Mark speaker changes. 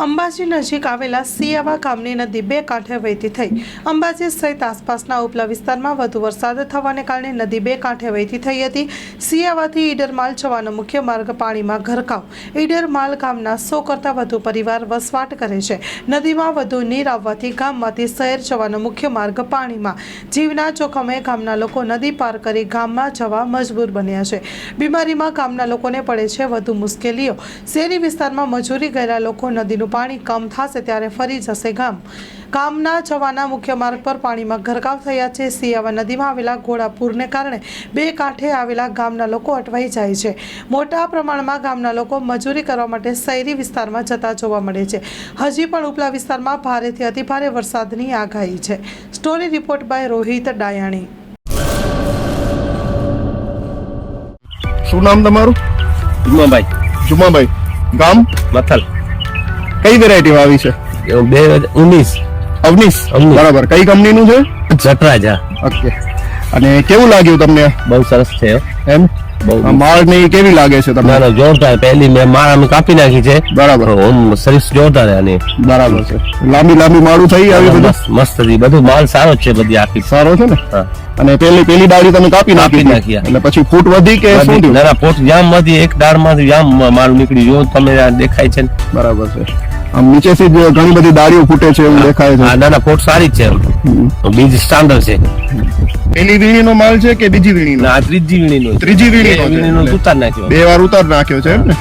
Speaker 1: અંબાજી નજીક આવેલા સિયાવા ગામની નદી બે કાંઠે વહેતી થઈ। અંબાજી સહિત આસપાસના ઉપલા વિસ્તારમાં વધુ વરસાદ થવાને કારણે નદી બે કાંઠે વહેતી થઈ હતી। સિયાવાથી ઈડરમાલ જવાનો મુખ્ય માર્ગ પાણીમાં ગરકાવ। ઈડરમાલ ગામના 100 કરતાં વધુ પરિવાર વસવાટ કરે છે। નદીમાં વધુ નીર આવવાથી ગામમાંથી શહેર જવાનો મુખ્ય માર્ગ પાણીમાં। જીવના જોખમે ગામના લોકો નદી પાર કરી ગામમાં જવા મજબૂર બન્યા છે। બીમારીમાં ગામના લોકોને પડે છે વધુ મુશ્કેલીઓ। શહેરી વિસ્તારમાં મજૂરી ગયેલા લોકો નદીનું પાણી કમ થશે ત્યારે ફરી જશે ગામના જવાના મુખ્ય માર્ગ પર પાણીમાં ગરકાવ થયા છે। સિયાવા નદીમાં આવેલા ઘોડાપુરને કારણે બે કાંઠે આવેલા ગામના લોકો અટવાઈ જાય છે। મોટા પ્રમાણમાં ગામના લોકો મજૂરી કરવા માટે શહેરી વિસ્તારમાં જતા જોવા મળે છે। હજી પણ ઉપલા વિસ્તારમાં ભારેથી અતિભારે વરસાદની આગાહી છે। Story report by Rohit Dayani.
Speaker 2: શું નામ તમારું? જુમાભાઈ ગામ
Speaker 3: મથલ
Speaker 2: કઈ વેરાયટી વાવી છે?
Speaker 3: 2019
Speaker 2: અવનીશ બરાબર। કઈ કંપનીનું છે?
Speaker 3: જટરાજા।
Speaker 2: ઓકે। અને કેવું લાગ્યું તમને?
Speaker 3: બહુ સરસ છે
Speaker 2: એમ માળ ની કેવી લાગે છે તમને?
Speaker 3: ના જોરદાર। પહેલી મેં માળ અમે કાપી નાખી છે
Speaker 2: બરાબર।
Speaker 3: સર્વિસ જોરદાર આની
Speaker 2: બરાબર છે। લાંબી માળું થઈ આવી બધું
Speaker 3: મસ્ત હતી। બધું માલ સારો છે બધી આખી
Speaker 2: સારો છે ને? અને પેલી ડાળી તમે કાપી નાખી એટલે પછી ફૂટ વધી કે શું થયું?
Speaker 3: ના ફૂટ જામ માંથી એક ડાળ માંથી જામ માલ નીકળી જો તમે દેખાય છે
Speaker 2: બરાબર છે। આમ નીચેથી જ ઘણી બધી ડાળીઓ ફૂટે છે એવું દેખાય છે।
Speaker 3: ના ફૂટ સારી છે। બીજ સ્ટાન્ડર્ડ છે।
Speaker 2: પેલી વીણીનો માલ છે કે બીજી વીણીનો?
Speaker 3: ના ત્રીજી વીણીનો
Speaker 2: ત્રીજી વીણીનો
Speaker 3: ઉતાર નાખ્યો।
Speaker 2: બે વાર ઉતાર નાખ્યો છે એમ ને?